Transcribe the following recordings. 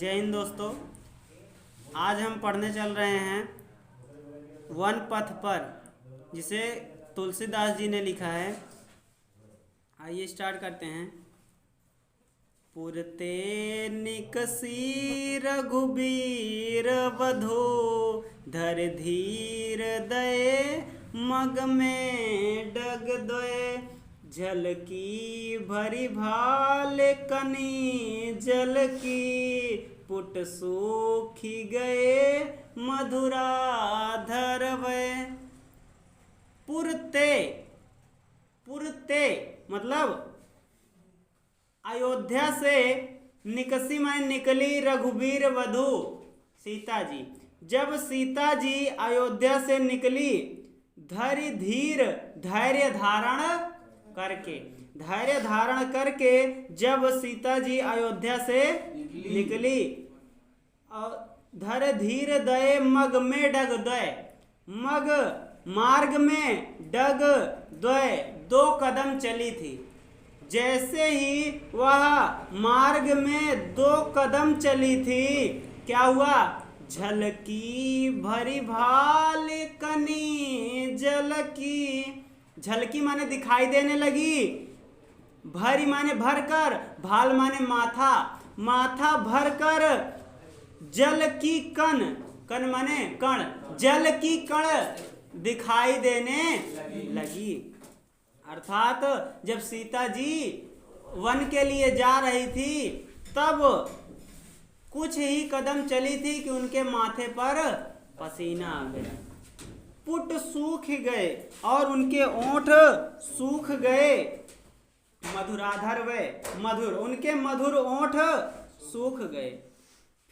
जय हिंद दोस्तों। आज हम पढ़ने चल रहे हैं वन पथ पर, जिसे तुलसीदास जी ने लिखा है। आइए स्टार्ट करते हैं। पुरते निकसी रघुबीर वधो, धर धीर दये मग में डग दोए, झलकी भरी भाल कनी जल की, पुट सूखी गए मधुरा धरवे। पुरते, पुरते मतलब अयोध्या से निकसी में निकली रघुबीर वधु सीता जी। जब सीता जी अयोध्या से निकली, धैर्य धीर धैर्य धारण करके जब सीता जी अयोध्या से निकली, और धर धीर दये मग में डग दय, मग मार्ग में डग दय 2 कदम चली थी। जैसे ही वह मार्ग में 2 कदम चली थी, क्या हुआ? झलकी भरी भाल कनी जल की। झलकी माने दिखाई देने लगी, भरी माने भरकर, भाल माने माथा, माथा भरकर, जल की कण, कण माने कण, जल की कण दिखाई देने लगी। अर्थात जब सीता जी वन के लिए जा रही थी, तब कुछ ही कदम चली थी कि उनके माथे पर पसीना आ गया, पुट सूख गए और उनके ओंठ सूख गए, मधुराधर वे मधुर, उनके मधुर ओंठ सूख गए।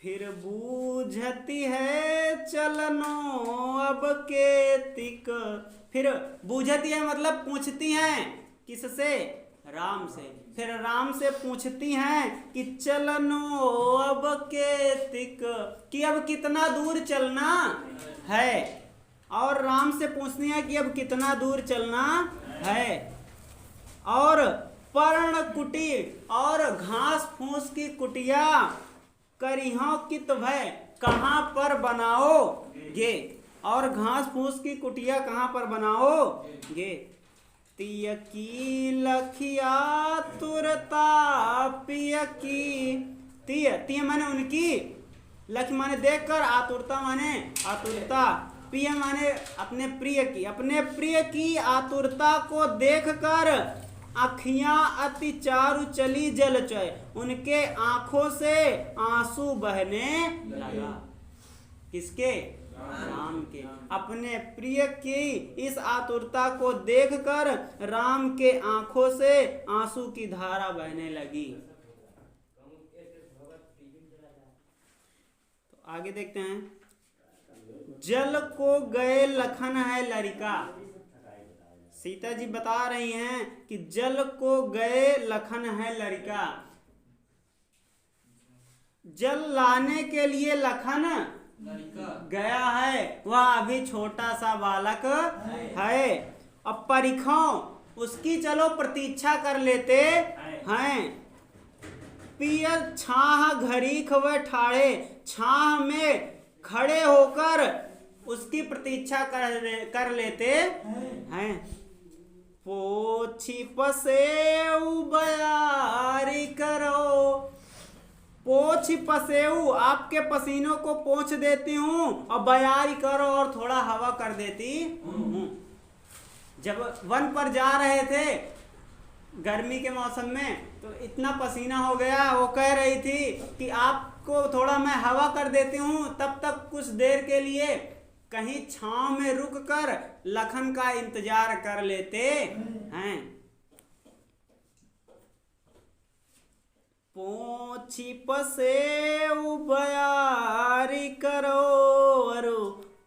फिर बूझती है चलनो अब के तिक। फिर बूझती है मतलब पूछती हैं, किससे? राम से। फिर राम से पूछती हैं कि चलनो अब के तिक, कि अब कितना दूर चलना है। और राम से पूछती हैं कि अब कितना दूर चलना है। और पर्ण कुटी और घास फूस की कुटिया करिहों कित भय, कहाँ पर बनाओगे? और घास फूस की कुटिया कहाँ पर बनाओगे? तिय की लखिया तुरता पिय की। तिय, तिय माने उनकी, लख माने देखकर, आतुरता माने आतुरता, प्रिय माने अपने प्रिय की, अपने प्रिय की आतुरता को देखकर अखियां अति चारु चली जल चय, उनके आंखों से आंसू बहने लगा। किसके? राम के। अपने प्रिय की इस आतुरता को देखकर राम के आंखों से आंसू की धारा बहने लगी। तो आगे देखते हैं। जल को गए लखन है लरिका। सीता जी बता रही हैं कि जल को गए लखन है लरिका। जल लाने के लिए लखन गया है, वह अभी छोटा सा बालक है। अब परिखों उसकी चलो प्रतीक्षा कर लेते हैं। पियर छाह घरीख व ठाड़े, छाह में खड़े होकर उसकी प्रतीक्षा कर लेते हैं। पोछी पसेऊ बयारी करो। पोछ पसेऊ, आपके पसीनों को पोंछ देती हूँ, और बयारी करो, और थोड़ा हवा कर देती हूँ। जब वन पर जा रहे थे गर्मी के मौसम में, तो इतना पसीना हो गया, वो कह रही थी कि आपको थोड़ा मैं हवा कर देती हूँ, तब तक कुछ देर के लिए कहीं छांव में रुक कर लखन का इंतजार कर लेते हैं। पोछी पसेऊ बयारी करो, अरु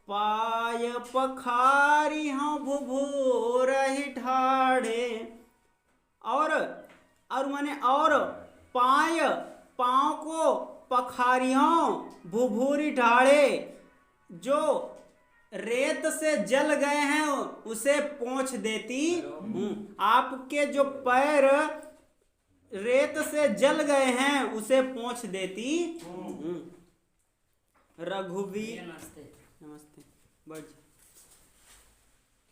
पाय पखारी हाँ भुभुर ही ठाड़े। और माने और पाँव को पखारियों भुभुरी ढाड़े, जो रेत से जल गए हैं उसे पोंछ देती हूँ। आपके जो पैर रेत से जल गए हैं उसे पोंछ देती रघुवीर। नमस्ते। बढ़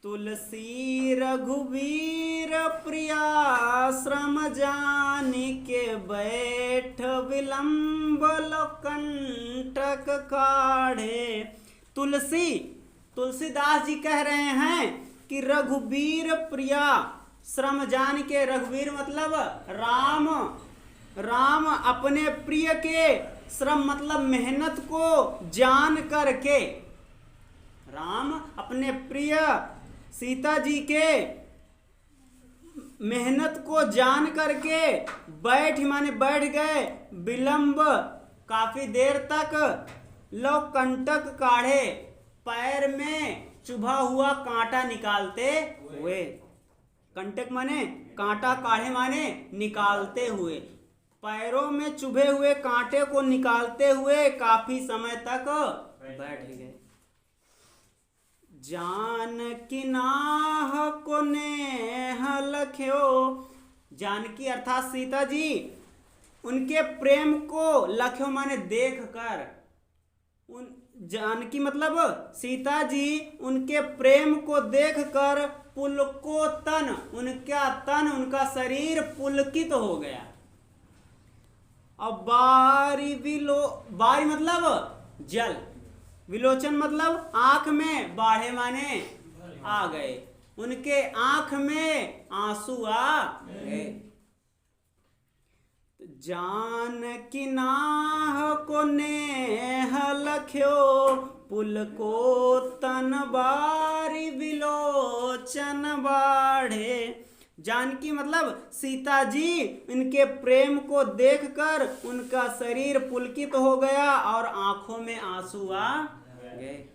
तुलसी रघुवीर प्रिया श्रम जानि के बैठ विलंब कंटक काढ़े। तुलसीदास जी कह रहे हैं कि रघुवीर प्रिया श्रम जान के, रघुवीर मतलब राम अपने प्रिय के, श्रम मतलब मेहनत को जान करके, राम अपने प्रिय सीता जी के मेहनत को जान करके माने बैठ गए, विलंब काफी देर तक, लो कंटक काढ़े पैर में चुभा हुआ कांटा निकालते हुए। कंटक माने कांटा, काढ़े माने निकालते हुए, पैरों में चुभे हुए कांटे को निकालते हुए काफी समय तक बैठ गए। जानकी नाह को नेह लख्यो, जानकी अर्थात सीता जी उनके प्रेम को लख्यो माने देख कर, उन जानकी मतलब सीता जी उनके प्रेम को देखकर पुलको तन, उनका शरीर पुलकित हो गया। अब बारी मतलब जल, विलोचन मतलब आंख में, बाढ़े माने आ गए, उनके आंख में आंसू आ गए। जानकी नाह को नेह लख्यो पुलको तन बारी विलोचन बाढ़े। जानकी मतलब सीता जी इनके प्रेम को देखकर उनका शरीर पुलकित हो गया और आंखों में आंसू आ गए।